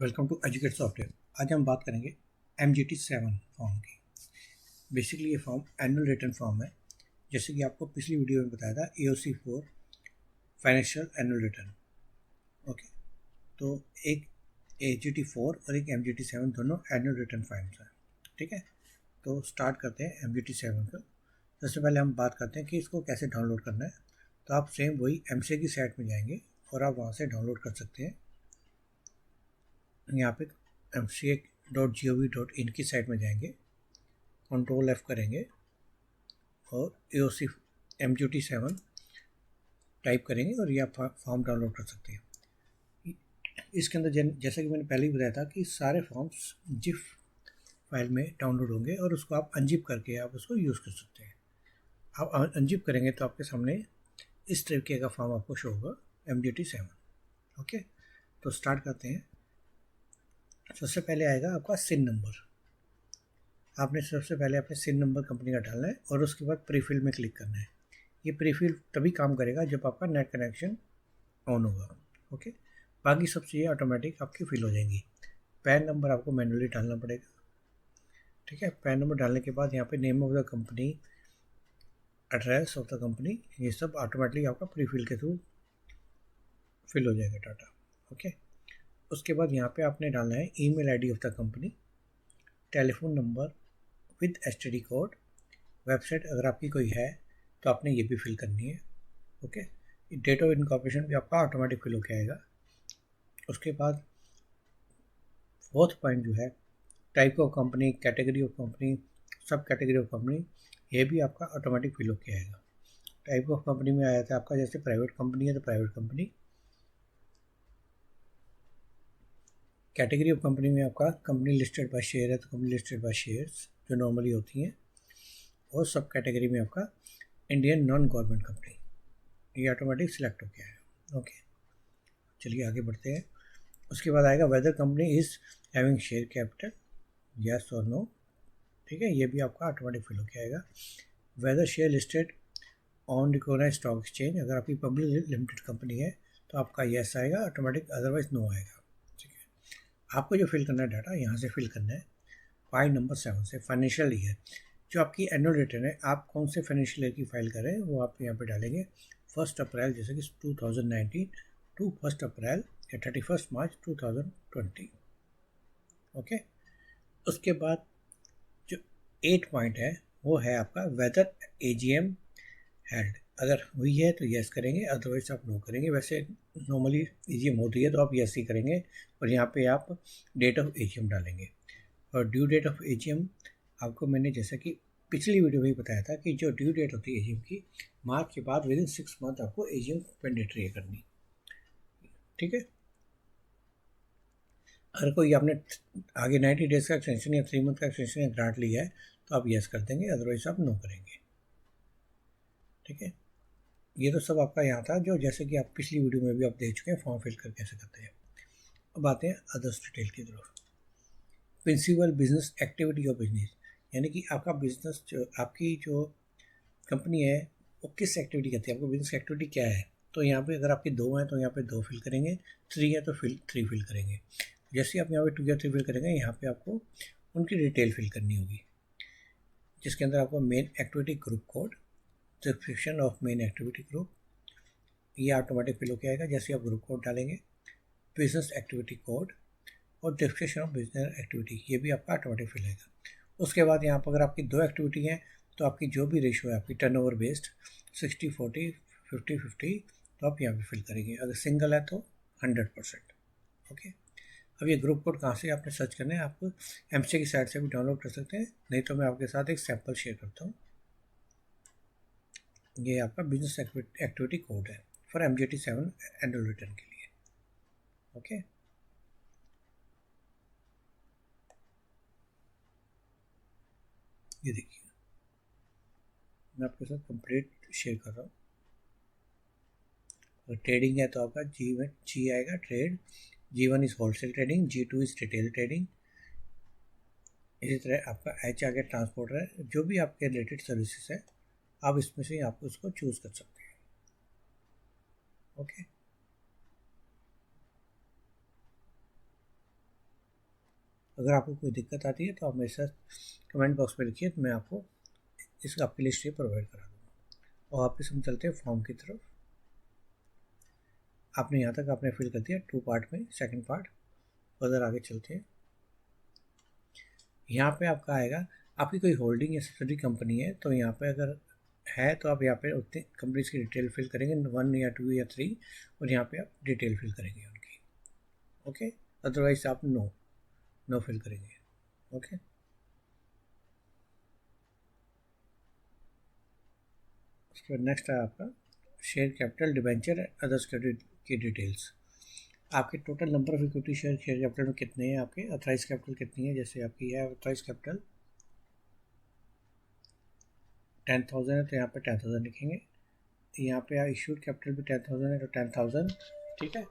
Welcome to educate software. आज हम बात करेंगे MGT 7 फॉर्म की। बेसिकली ये फॉर्म एनुअल रिटर्न फॉर्म है। जैसे कि आपको पिछली वीडियो में बताया था AOC 4 financial annual return. Okay, तो एक AGT 4 और एक MGT 7 दोनों एनुअल रिटर्न फॉर्म्स हैं। ठीक है, तो स्टार्ट करते हैं MGT 7 को। सबसे पहले हम बात करते हैं कि इसको कैसे डाउनलोड करना है। तो आप सेम वही MCA की साइट में जाएंगे और आप वहाँ से डाउनलोड कर सकते हैं। यहाँ पे mca.gov.in की साइट में जाएंगे, कंट्रोल F करेंगे और AOC MGT 7 टाइप करेंगे और ये आप फॉर्म डाउनलोड कर सकते हैं। इसके अंदर जैसा कि मैंने पहले ही बताया था कि सारे फॉर्म्स जिप फाइल में डाउनलोड होंगे और उसको आप अनजिप करके आप उसको यूज़ कर सकते हैं। आप अनजिप करेंगे तो आपके सामने इस तरीके का फॉर्म आपको शो होगा MGT 7। ओके, तो स्टार्ट करते हैं। सबसे पहले आएगा आपका सिन नंबर। आपने सबसे पहले अपने सिन नंबर कंपनी का डालना है और उसके बाद प्रीफिल में क्लिक करना है। ये प्रीफिल तभी काम करेगा जब आपका नेट कनेक्शन ऑन होगा। ओके, बाकी सब चीज़ें ऑटोमेटिक आपकी फिल हो जाएंगी। पैन नंबर आपको मैन्युअली डालना पड़ेगा। ठीक है, पैन नंबर डालने के बाद यहाँ पे name of the company, address of the company, ये सब ऑटोमेटिकली आपका प्रीफिल के थ्रू फिल हो जाएगा डाटा। ओके, उसके बाद यहाँ पे आपने डालना है email ID of the company, telephone number with STD code, website अगर आपकी कोई है तो आपने ये भी फिल करनी है। ओके, डेट ऑफ इनकॉर्पोरेशन भी आपका ऑटोमेटिक फिल होकर आएगा। उसके बाद फोर्थ पॉइंट जो है type of company, category of company, सब कैटेगरी ऑफ कंपनी, ये भी आपका ऑटोमेटिक फिल होकर आएगा। टाइप ऑफ कंपनी में आया था आपका, जैसे प्राइवेट कंपनी है तो private company, category of company में आपका कंपनी लिस्टेड बाय शेयर है तो कंपनी लिस्टेड बाय शेयर्स जो नॉर्मली होती हैं, और सब कैटेगरी में आपका इंडियन नॉन गवर्नमेंट कंपनी, ये ऑटोमेटिक सिलेक्ट हो गया है। ओके, चलिए आगे बढ़ते हैं। उसके बाद आएगा whether company is having share capital, yes और नो। ठीक है, ये भी आपका ऑटोमेटिक फिल होकर आएगा। Whether share listed on recognised stock exchange, अगर आपकी पब्लिक लिमिटेड कंपनी है तो आपका यस आएगा ऑटोमेटिक, अदरवाइज नो आएगा। ठीक है, आपको जो फिल करना है डाटा यहाँ से फिल करना है। पॉइंट नंबर 7 से फाइनेंशियल ईयर, जो आपकी एनुअल रिटर्न है आप कौन से फाइनेंशियल ईयर की फाइल कर रहे हैं वो आप यहाँ पे डालेंगे। 1 अप्रैल जैसे कि 2019 टू 1 अप्रैल या 31 मार्च 2020। ओके, उसके बाद जो 8 पॉइंट है वो है आपका वेदर AGM हेल्ड, अगर हुई है तो यस करेंगे, अदरवाइज आप नो करेंगे। वैसे नॉर्मली AGM होती है तो आप यस ही करेंगे, और यहाँ पे आप डेट ऑफ AGM डालेंगे। और ड्यू डेट ऑफ AGM आपको मैंने जैसा कि पिछली वीडियो में ही बताया था कि जो ड्यू डेट होती है AGM की, मार्च के बाद विदिन 6 मंथ आपको AGM मैंडेटरी है करनी। ठीक है, अगर कोई आपने आगे 90 डेज का एक्सटेंशन या 3 मंथ का एक्सटेंशन या ग्रांट लिया है तो आप यस कर देंगे, अदरवाइज आप नो करेंगे। ठीक है, ये तो सब आपका यहाँ था, जो जैसे कि आप पिछली वीडियो में भी आप देख चुके हैं फॉर्म फिल कर कैसे करते हैं। अब आते हैं अदर्स डिटेल की तरफ। Principal business activity of business, यानी कि आपका बिजनेस जो आपकी जो कंपनी है वो किस एक्टिविटी करती है, आपको बिजनेस एक्टिविटी क्या है। तो यहाँ पे अगर आपके 2 हैं तो यहाँ पे 2 फिल करेंगे, 3 है तो 3 फिल करेंगे। जैसे आप यहाँ पे 2 या 3 फिल करेंगे, यहाँ पे आपको उनकी डिटेल फिल करनी होगी, जिसके अंदर आपको main activity group code, description of main activity group, ये ऑटोमेटिक फिल होकर आएगा जैसे आप ग्रुप कोड डालेंगे। बिजनेस एक्टिविटी कोड और डिस्क्रिप्शन ऑफ बिजनेस एक्टिविटी, ये भी आपका ऑटोमेटिक फिल आएगा। उसके बाद यहाँ पर अगर आपकी 2 एक्टिविटी हैं तो आपकी जो भी रेशो है आपकी टर्नओवर बेस्ड 60-40, 50-50, तो आप यहाँ पे फिल करेंगे। अगर सिंगल है तो 100%। ओके, अब ये ग्रुप कोड कहाँ से आपने सर्च करना है, आपको MCA की साइट से भी डाउनलोड कर सकते हैं, नहीं तो मैं आपके साथ एक सैम्पल शेयर करता हूँ। ये आपका बिजनेस एक्टिविटी कोड है फॉर MGT 7 एनुअल रिटर्न के लिए। ओके, ये देखिए मैं आपके साथ कंप्लीट शेयर कर रहा हूँ। अगर ट्रेडिंग है तो आपका G आएगा trade, G1 is wholesale trading, G2 is retail trading. इसी तरह आपका H आ गया ट्रांसपोर्टर है, जो भी आपके रिलेटेड सर्विसेज है आप इसमें से आप उसको चूज़ कर सकते हैं। ओके, अगर आपको कोई दिक्कत आती है तो आप मेरे साथ कमेंट बॉक्स में लिखिए, तो मैं आपको इसका आपकी लिस्ट प्रोवाइड करा दूँगा। और वापस हम चलते हैं फॉर्म की तरफ। आपने यहाँ तक आपने फिल कर दिया 2 पार्ट में, सेकंड पार्ट फर्दर आगे चलते हैं। यहाँ पे आपका आएगा आपकी कोई होल्डिंग या सब्सिडी कंपनी है, तो यहाँ पे अगर है तो आप यहाँ पे उतनी कंपनीज की डिटेल फिल करेंगे, 1 या 2 या 3, और यहाँ पे आप डिटेल फिल करेंगे उनकी। ओके, अदरवाइज आप नो फिल करेंगे। ओके, उसके बाद नेक्स्ट है आपका शेयर कैपिटल, डिबेंचर, अदर्स की डिटेल्स। आपके total number of equity share capital में कितने हैं, आपके अथराइज कैपिटल कितनी है। जैसे आपकी है अथराइज कैपिटल 10,000 है, तो यहाँ पे 10,000 लिखेंगे। यहाँ पे इशूड कैपिटल भी 10,000 है, तो 10,000, ठीक है।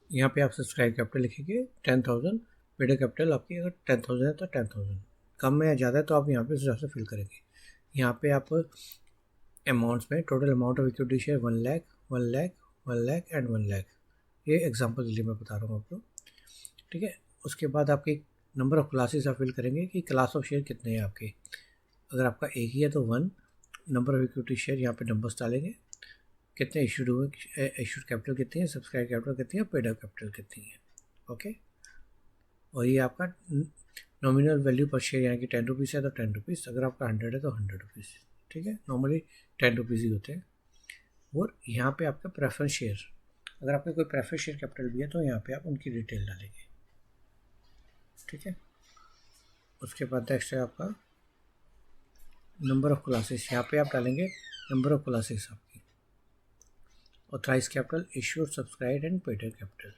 यहाँ पे आप सब्सक्राइब कैपिटल लिखेंगे 10,000। पेड कैपिटल आपकी अगर 10,000 है तो 10,000, कम में या ज़्यादा है तो आप यहाँ पे ज़्यादा से फिल करेंगे। यहाँ पे आप अमाउंट्स में total amount of equity share 1 lakh, 1 lakh, 1 lakh and 1 lakh, ये एग्जाम्पल के लिए मैं बता रहा हूँ आपको, ठीक है। उसके बाद आपके नंबर ऑफ क्लासेस आप फिल करेंगे कि क्लास ऑफ शेयर कितने हैं आपके। अगर आपका एक ही है तो 1, नंबर ऑफ इक्विटी शेयर यहाँ पे नंबर्स डालेंगे, कितने इशूड हुए, इशूड कैपिटल कितनी है, सब्सक्राइब कैपिटल कितनी है, पेड अप कैपिटल कितनी है। ओके, और ये आपका नॉमिनल वैल्यू पर शेयर यानी कि 10 रुपीज़ है तो 10 रुपीज़, अगर आपका 100 है तो 100 रुपीज़, ठीक है। नॉर्मली 10 रुपीज़ ही होते हैं। और यहाँ पे आपका प्रेफरेंस शेयर, अगर आपका कोई प्रेफरेंस शेयर कैपिटल भी है तो यहाँ पे आप उनकी डिटेल डालेंगे, ठीक है। उसके बाद नेक्स्ट है आपका नंबर ऑफ क्लासेस, यहाँ पे आप डालेंगे नंबर ऑफ क्लासेस आपकी, authorise capital, issued, subscribe and paid capital.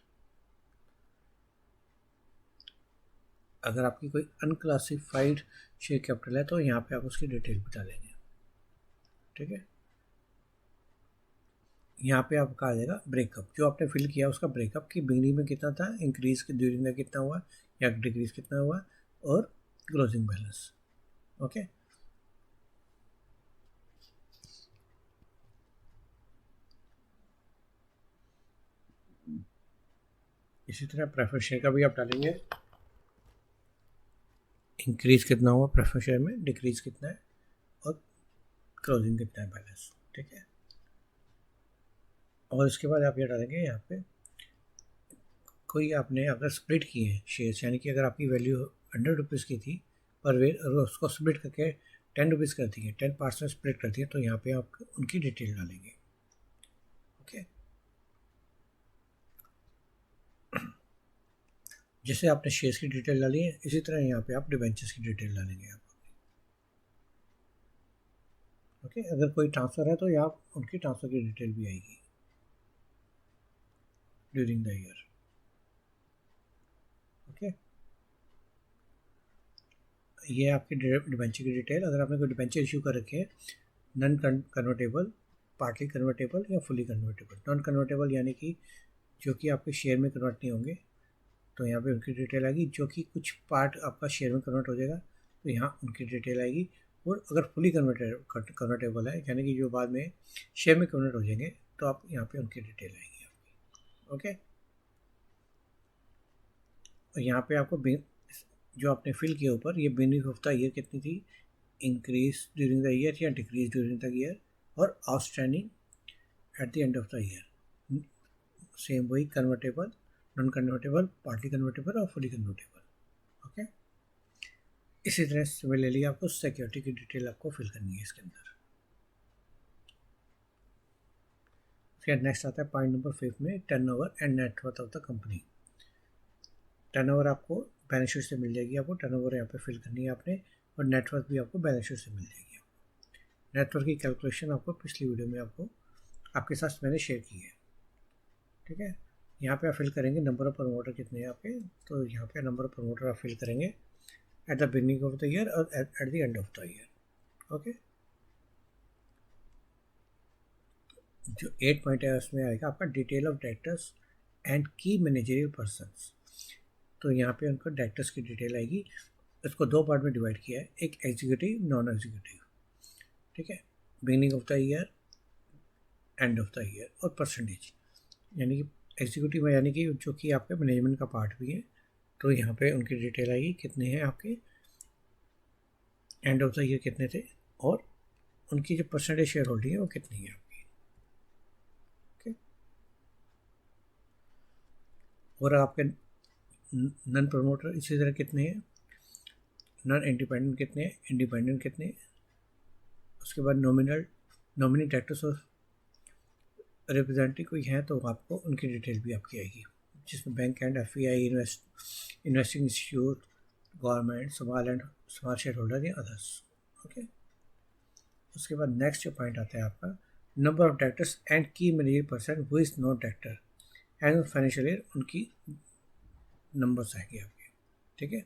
अगर आपकी कोई अनक्लासिफाइड शेयर कैपिटल है तो यहाँ पे आप उसकी डिटेल भी डालेंगे, ठीक है। यहाँ पे आपका आ जाएगा ब्रेकअप, जो आपने फिल किया उसका ब्रेकअप, की बिगनिंग में कितना था, इंक्रीज के ड्यूरिंग में कितना हुआ या डिक्रीज कितना हुआ, और क्लोजिंग बैलेंस। ओके, इसी तरह प्रेफरेंस शेयर का भी आप डालेंगे, इंक्रीज कितना हुआ प्रेफरेंस शेयर में, डिक्रीज कितना है, और क्लोजिंग कितना है बैलेंस, ठीक है। और उसके बाद आप ये डालेंगे यहाँ पे कोई आपने अगर स्प्लिट किए हैं शेयर्स, यानी कि अगर आपकी वैल्यू 100 रुपीज़ की थी पर वे अगर उसको स्प्लिट करके 10 रुपीज़ कर दी है, 10 पार्ट्स में स्प्लिट कर दिए, तो यहाँ पे आप उनकी डिटेल डालेंगे। ओके, जैसे आपने शेयर्स की डिटेल डाली है, इसी तरह यहाँ पे आप डिबेंचर्स की डिटेल डालेंगे आप। ओके, अगर कोई ट्रांसफ़र है तो यहाँ उनकी ट्रांसफ़र की डिटेल भी आएगी ड्यूरिंग द ईयर। ओके, ये आपकी डिबेंचर की डिटेल। अगर आपने कोई डिबेंचर इशू कर रखे हैं नॉन कन्वर्टेबल, पार्टली कन्वर्टेबल या फुली कन्वर्टेबल। नॉन कन्वर्टेबल यानी कि जो कि आपके शेयर में कन्वर्ट नहीं होंगे, तो यहाँ पे उनकी डिटेल आएगी। जो कि कुछ पार्ट आपका शेयर में कन्वर्ट हो जाएगा तो यहाँ उनकी डिटेल आएगी। और अगर फुली कन्वर्टेबल है यानी कि जो बाद में शेयर में कन्वर्ट हो जाएंगे, तो आप यहाँ पे उनकी डिटेल आएगी आपकी। ओके, और यहाँ पे आपको जो आपने फिल किया ऊपर, ये बेनिफिट ऑफ द ईयर कितनी थी, इंक्रीज ड्यूरिंग द ईयर या डिक्रीज ड्यूरिंग द ईयर, और outstanding at the end of the year. Same वही convertible, non convertible, partly convertible और फुली कन्वर्टेबल। ओके, इसी तरह सिमिलरली आपको सिक्योरिटी की डिटेल आपको फिल करनी है इसके अंदर। फिर नेक्स्ट आता है पॉइंट नंबर 5 में, turnover and net worth of the company. Turnover आपको बैलेंस शीट से मिल जाएगी, आपको टर्नओवर यहाँ पे फिल करनी है आपने, और नेटवर्थ भी आपको बैलेंस शीट से मिल जाएगी। नेटवर्थ की कैलकुलेशन आपको पिछली वीडियो में आपके साथ मैंने शेयर की है, ठीक है। यहाँ पे आप फिल करेंगे नंबर ऑफ प्रमोटर कितने हैं आपके, तो यहाँ पे नंबर ऑफ प्रमोटर आप फिल करेंगे at the beginning of the year और at the end of the year. Okay, जो 8 पॉइंट है उसमें आएगा आपका detail of directors and key managerial persons. तो यहाँ पे उनको डायरेक्टर्स की डिटेल आएगी। इसको 2 पार्ट में डिवाइड किया है, एक एग्जीक्यूटिव, नॉन एग्जीक्यूटिव, ठीक है। Beginning of the year, and of the year, और परसेंटेज, यानी कि एग्जीक्यूटिव में यानी कि जो कि आपके मैनेजमेंट का पार्ट भी है, तो यहाँ पे उनकी डिटेल आएगी, कितने हैं आपके, एंड ऑफ द ईयर कितने थे, और उनकी जो परसेंटेज शेयर होल्डिंग है वो कितनी है आपकी। ओके, और आपके नॉन प्रमोटर इसी तरह कितने हैं, नॉन इंडिपेंडेंट कितने हैं, इंडिपेंडेंट कितने हैं। उसके बाद नॉमिनी डायरेक्टर्स और रिप्रेजेंटेटिव कोई हैं तो आपको उनकी डिटेल भी आपकी आएगी, जिसमें bank and FPI, investing institute, government, small share holder या अदर्स। ओके, उसके बाद नेक्स्ट जो पॉइंट आता है आपका number of directors and key manager person who is not director and financial year, उनकी नंबर्स आएंगे आपके। ठीक है,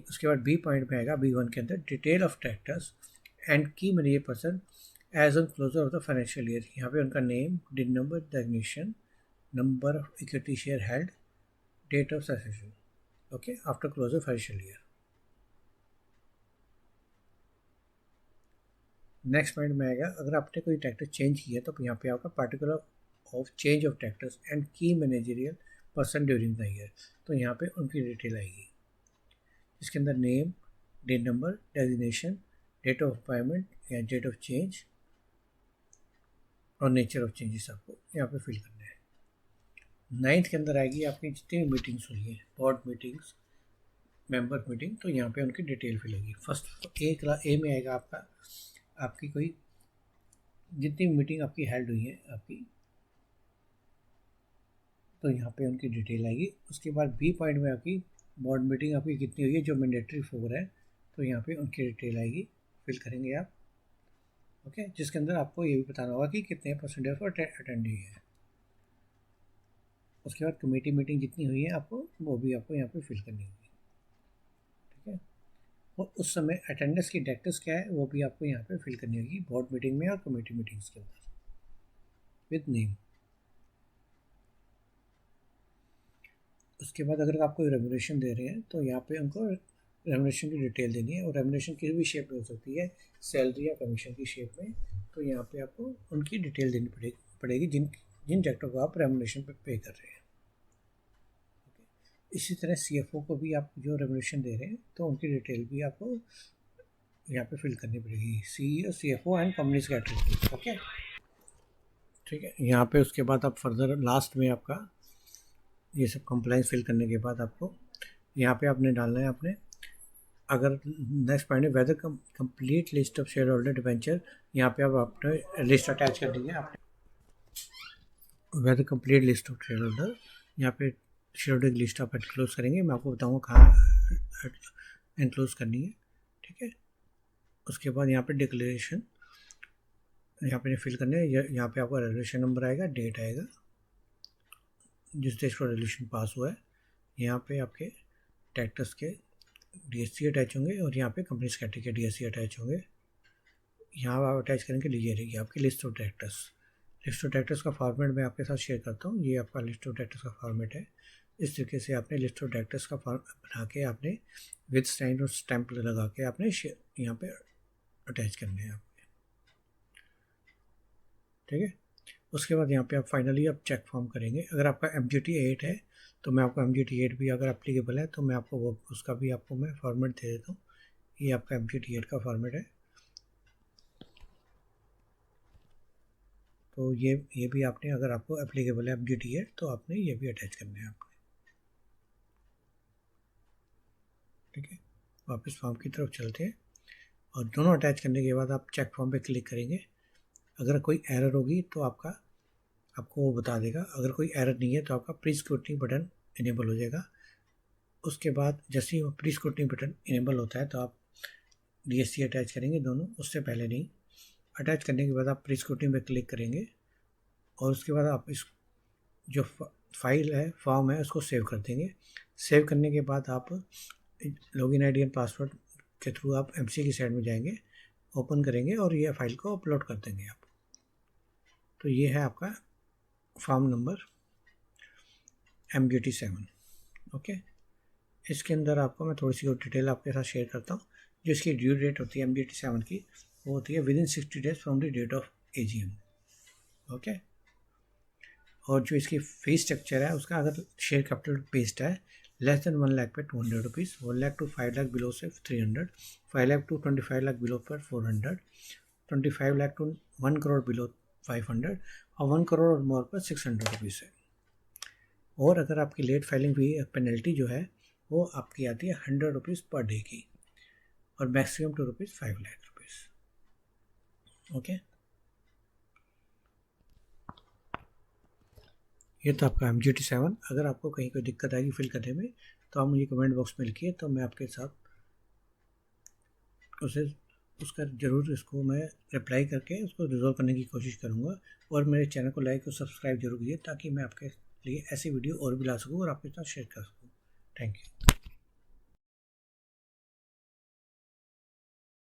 उसके बाद बी पॉइंट में आएगा, B1 के अंदर detail of directors and key manager person as on closure of the financial year. यहाँ पे उनका name, DIN number, designation, number of equity share held, date of succession, okay, after closure financial year. Next point में आएगा, अगर आपने कोई director change किया तो यहाँ पे आपका particular of change of directors and key managerial person during the year, तो यहाँ पे उनकी डिटेल आएगी, इसके अंदर name, date number, designation, date of appointment या डेट ऑफ चेंज और नेचर ऑफ चेंजेस आपको यहाँ पे फिल करना है। 9th के अंदर आएगी आपकी जितनी मीटिंग्स हुई हैं, बोर्ड मीटिंग्स, मेंबर मीटिंग, तो यहाँ पे उनकी डिटेल फिल होगी। फर्स्ट ए में आएगा आपकी कोई जितनी मीटिंग आपकी हेल्ड हुई है आपकी, तो यहाँ पे उनकी डिटेल आएगी। उसके बाद बी पॉइंट में आपकी बोर्ड मीटिंग आपकी कितनी हुई है, जो मैंडेटरी 4 है, तो यहाँ पे उनकी डिटेल आएगी, फिल करेंगे आप। ओके, जिसके अंदर आपको ये भी बताना होगा कि कितने परसेंटेज पर अटेंड हुई है। उसके बाद कमेटी मीटिंग जितनी हुई है आपको, वो भी आपको यहाँ पे फिल करनी होगी। ठीक है, और उस समय अटेंडेंस की डायरेक्टर्स क्या है वो भी आपको यहाँ पे फिल करनी होगी, बोर्ड मीटिंग में और कमेटी मीटिंग्स के अंदर विद नेम। उसके बाद अगर आपको रेम्युनरेशन दे रहे हैं तो यहाँ पे उनको रेम्युनरेशन की डिटेल देनी है, और रेम्युनरेशन किसी भी शेप में हो सकती है, सैलरी या कमीशन की शेप में, तो यहाँ पे आपको उनकी डिटेल देनी पड़ेगी जिन डायरेक्टर को आप रेम्युनरेशन पे कर रहे हैं। इसी तरह CFO को भी आप जो रेम्युनरेशन दे रहे हैं तो उनकी डिटेल भी आपको यहाँ पे फिल करनी पड़ेगी, CEO, CFO and company secretary. Okay, ठीक है, यहाँ पे उसके बाद आप फर्दर लास्ट में आपका ये सब कंप्लाइंस फिल करने के बाद आपको यहाँ पे आपने डालना है अपने, अगर नेक्स्ट पॉइंट है whether complete list of share holder debenture, यहाँ पे आप अपने लिस्ट अटैच कर देंगे आपने, whether complete list of share holder, यहाँ पे शेयर होल्डर की लिस्ट आप एनक्लोज करेंगे, मैं आपको बताऊँगा कहाँ एनक्लोज करनी है। ठीक है, उसके बाद यहाँ पे डिक्लेरेशन यहाँ पे फिल करने है, यहाँ पे आपका रेजोल्यूशन नंबर आएगा, डेट आएगा, जिस देश पर रेजोल्यूशन पास हुआ है, यहाँ पे आपके डायरेक्टर्स के DSC अटैच होंगे, और यहाँ पे कंपनी सेक्रेटरी के DSC अटैच होंगे। यहाँ आप अटैच करेंगे, लीजिए रहेगी आपकी list of directors. List of directors का फॉर्मेट मैं आपके साथ शेयर करता हूँ, ये आपका लिस्ट ऑफ डायरेक्टर्स का फॉर्मेट है। इस तरीके से आपने लिस्ट ऑफ डायरेक्टर्स का फॉर्म बना के आपने विद साइन और स्टैंप लगा के आपने यहाँ पे अटैच करने हैं आपने। ठीक है, उसके बाद यहाँ पे आप फाइनली आप चेक फॉर्म करेंगे। अगर आपका MGT 8 है तो मैं आपको MGT 8 भी अगर एप्लीकेबल है तो मैं आपको वो उसका भी आपको मैं फॉर्मेट दे देता हूँ। ये आपका MGT 8 का फॉर्मेट है, तो ये भी आपने, अगर आपको एप्लीकेबल है MGT 8 तो आपने ये भी अटैच करना है आपने। ठीक है, वापस फॉर्म की तरफ चलते हैं, और दोनों अटैच करने के बाद आप चेक फॉर्म पे क्लिक करेंगे। अगर कोई एरर होगी तो आपको वो बता देगा, अगर कोई एरर नहीं है तो आपका प्री स्क्रूटनी बटन इनेबल हो जाएगा। उसके बाद जैसे ही प्री स्क्रूटनी बटन इनेबल होता है तो आप DSC अटैच करेंगे दोनों, उससे पहले नहीं। अटैच करने के बाद आप प्री स्क्रूटनी पे क्लिक करेंगे, और उसके बाद आप इस जो फाइल है, फॉर्म है, उसको सेव कर देंगे। सेव करने के बाद आप लॉगिन ID एंड पासवर्ड के थ्रू आप MCA की साइड में जाएंगे, ओपन करेंगे और ये फाइल को अपलोड कर देंगे आप। तो ये है आपका फॉर्म नंबर MGT 7। ओके, इसके अंदर आपको मैं थोड़ी सी और डिटेल आपके साथ शेयर करता हूँ। जो इसकी ड्यू डेट होती है MGT 7 की, वो होती है within 60 days from the date of AGM। Okay, और जो इसकी फी स्ट्रक्चर है उसका, अगर शेयर कैपिटल बेस्ड है, लेस देन 1 लाख पे 200 rupees, 1 lakh to 5 lakh below से 300, 5 लाख टू 25 लाख बिलो पर 400, 25 लाख टू 1 करोड़ बिलो 500 और 1 करोड़ और मोर पर 600 रुपीज़ है। और अगर आपकी लेट फाइलिंग भी पेनल्टी जो है वो आपकी आती है 100 रुपीज़ पर डे की और maximum to rupees 5 lakh rupees. Okay, ये तो आपका MGT7। अगर आपको कहीं कोई दिक्कत आएगी फिल करने में तो आप मुझे कमेंट बॉक्स में लिखिए, तो मैं आपके साथ उसका ज़रूर इसको मैं रिप्लाई करके उसको रिजॉल्व करने की कोशिश करूँगा। और मेरे चैनल को लाइक और सब्सक्राइब जरूर कीजिए ताकि मैं आपके लिए ऐसी वीडियो और भी ला सकूँ और आपके साथ शेयर कर सकूँ। Thank you.